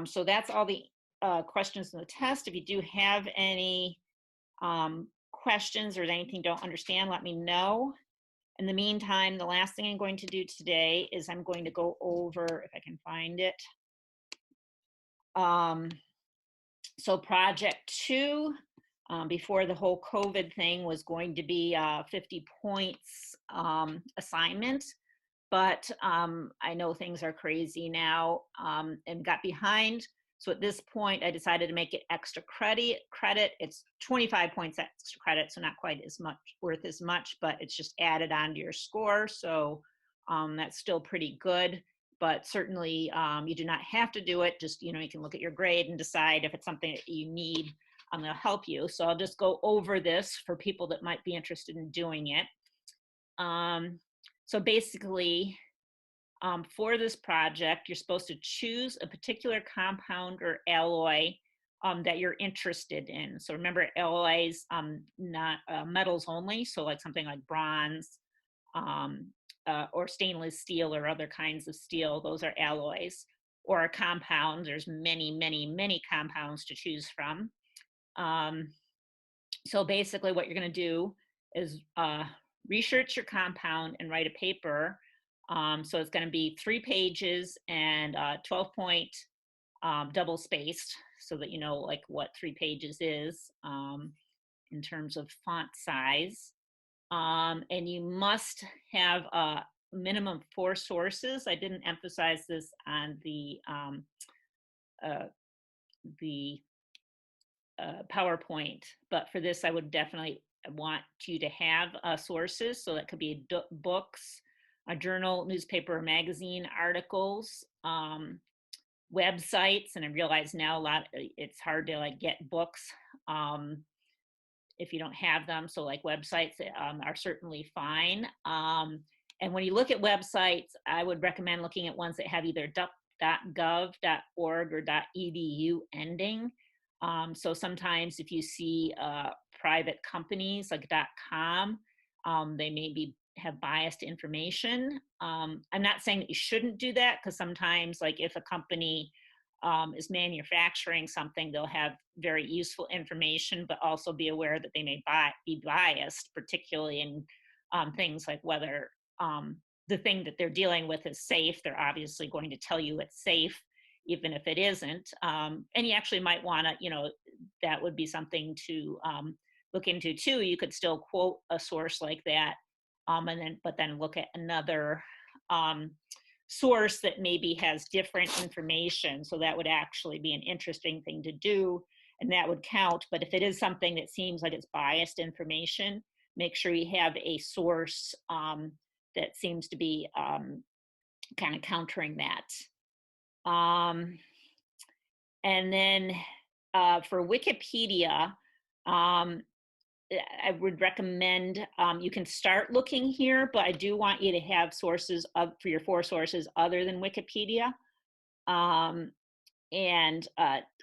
So that's all the questions in the test. If you do have any questions or anything you don't understand, let me know. In the meantime, the last thing I'm going to do today is I'm going to go over, if I can find it. So project 2, before the whole COVID thing, was going to be 50 points assignment. But I know things are crazy now and got behind. So at this point, I decided to make it extra credit. It's 25 points extra credit, so not quite as much worth as much, but it's just added onto your score. So that's still pretty good. But certainly you do not have to do it. Just, you can look at your grade and decide if it's something that you need. They'll help you. So I'll just go over this for people that might be interested in doing it. So basically, for this project, you're supposed to choose a particular compound or alloy that you're interested in. So remember, alloys, not metals only. So like something like bronze or stainless steel or other kinds of steel, those are alloys. Or a compound, there's many, many, many compounds to choose from. So basically what you're gonna do is research your compound and write a paper. So it's going to be 3 pages and 12-point double spaced, so that you know like what 3 pages is in terms of font size. And you must have a minimum 4 sources. I didn't emphasize this on the PowerPoint, but for this I would definitely want you to have sources. So that could be books, a journal, newspaper, or magazine articles, websites, and I realize now it's hard to like get books if you don't have them. So like websites are certainly fine. And when you look at websites, I would recommend looking at ones that have either .gov, .org, or .edu ending. So sometimes if you see private companies like .com, they maybe have biased information. I'm not saying that you shouldn't do that, because sometimes like if a company is manufacturing something, they'll have very useful information, but also be aware that they may be biased, particularly in things like whether the thing that they're dealing with is safe. They're obviously going to tell you it's safe, even if it isn't. And you actually might want to, that would be something to look into too. You could still quote a source like that, but then look at another source that maybe has different information. So that would actually be an interesting thing to do, and that would count. But if it is something that seems like it's biased information, make sure you have a source that seems to be kind of countering that. And then for Wikipedia, I would recommend you can start looking here, but I do want you to have sources for your 4 sources other than Wikipedia. And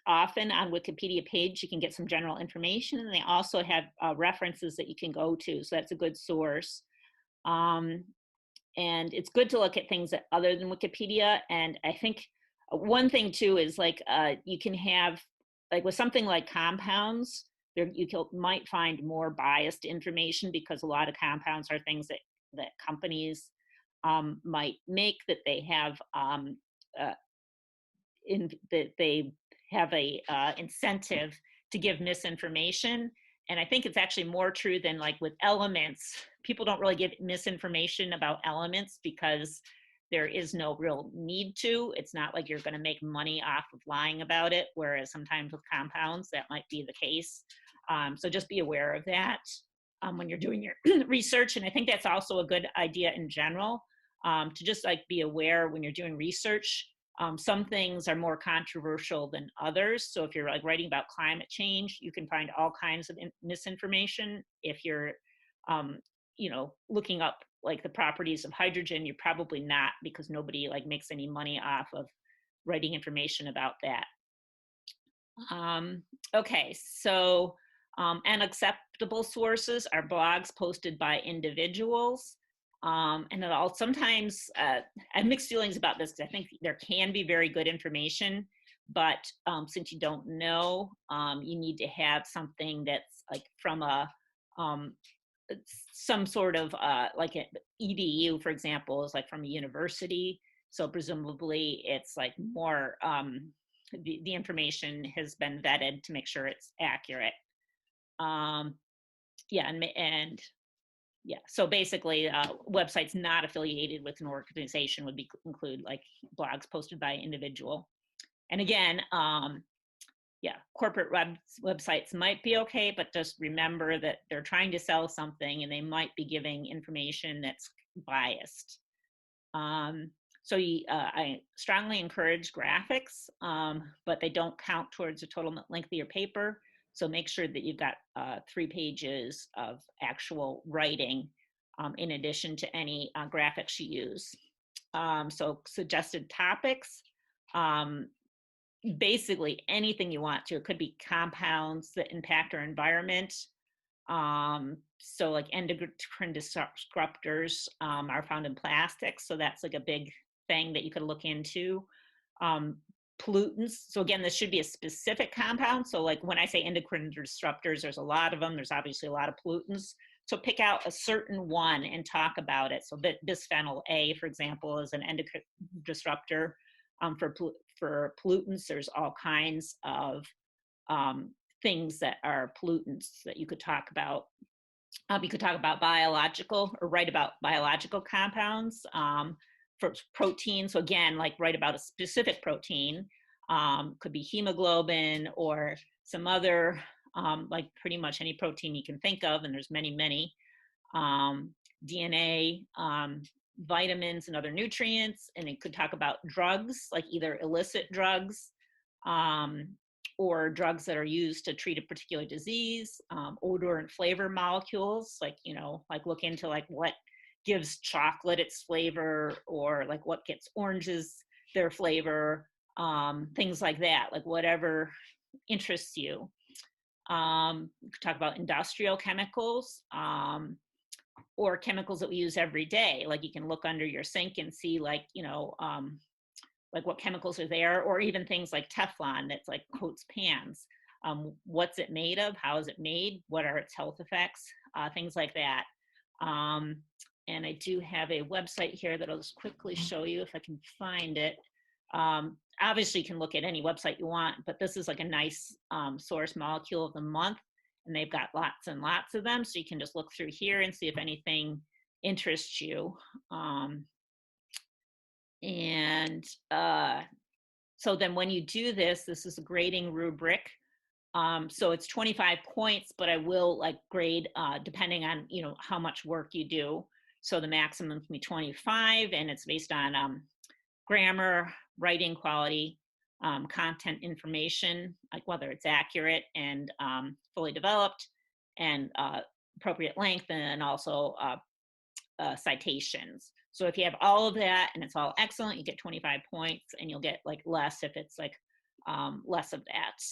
often on Wikipedia page, you can get some general information, and they also have references that you can go to. So that's a good source. And it's good to look at things that other than Wikipedia. And I think one thing too is like you can have, like with something like compounds, you might find more biased information, because a lot of compounds are things that companies might make, that they have that they have a incentive to give misinformation. And I think it's actually more true than like with elements. People don't really give misinformation about elements because there is no real need to. It's not like you're going to make money off of lying about it, whereas sometimes with compounds that might be the case. So just be aware of that when you're doing your research. And I think that's also a good idea in general, to just like be aware when you're doing research. Some things are more controversial than others. So if you're like writing about climate change, you can find all kinds of misinformation. If you're, looking up like the properties of hydrogen, you're probably not, because nobody like makes any money off of writing information about that. Okay, so unacceptable sources are blogs posted by individuals. And it all sometimes I have mixed feelings about this, because I think there can be very good information, but since you don't know, you need to have something that's like from a some sort of like an edu, for example, is like from a university, so presumably it's like more the information has been vetted to make sure it's accurate. um yeah, and yeah, so basically websites not affiliated with an organization would be include like blogs posted by an individual. And again, yeah, corporate websites might be okay, but just remember that they're trying to sell something and they might be giving information that's biased. So I strongly encourage graphics, but they don't count towards the total length of your paper. So make sure that you've got 3 pages of actual writing in addition to any graphics you use. So suggested topics, basically anything you want to. It could be compounds that impact our environment. So like endocrine disruptors are found in plastics. So that's like a big thing that you could look into. Pollutants. So again, this should be a specific compound. So like when I say endocrine disruptors, there's a lot of them. There's obviously a lot of pollutants. So pick out a certain one and talk about it. So bisphenol A, for example, is an endocrine disruptor. For pollutants, there's all kinds of things that are pollutants that you could talk about. You could talk about biological or write about biological compounds. For protein, so again, like write about a specific protein. Could be hemoglobin or some other, like pretty much any protein you can think of, and there's many. DNA, vitamins and other nutrients. And it could talk about drugs, like either illicit drugs or drugs that are used to treat a particular disease, odor and flavor molecules, like, you know, like look into like what gives chocolate its flavor, or like what gets oranges their flavor, things like that, like whatever interests you. We could talk about industrial chemicals, or chemicals that we use every day. Like you can look under your sink and see like, you know, like what chemicals are there, or even things like Teflon that's like coats pans. What's it made of? How is it made? What are its health effects? Things like that. And I do have a website here that I'll just quickly show you if I can find it. Obviously you can look at any website you want, but this is like a nice source molecule of the month, and they've got lots and lots of them. So you can just look through here and see if anything interests you. So then when you do this, this is a grading rubric. So it's 25 points, but I will like grade depending on, you know, how much work you do. So the maximum can be 25, and it's based on grammar, writing quality, content information, like whether it's accurate and fully developed, and appropriate length, and also citations. So if you have all of that and it's all excellent, you get 25 points, and you'll get like less if it's like less of that.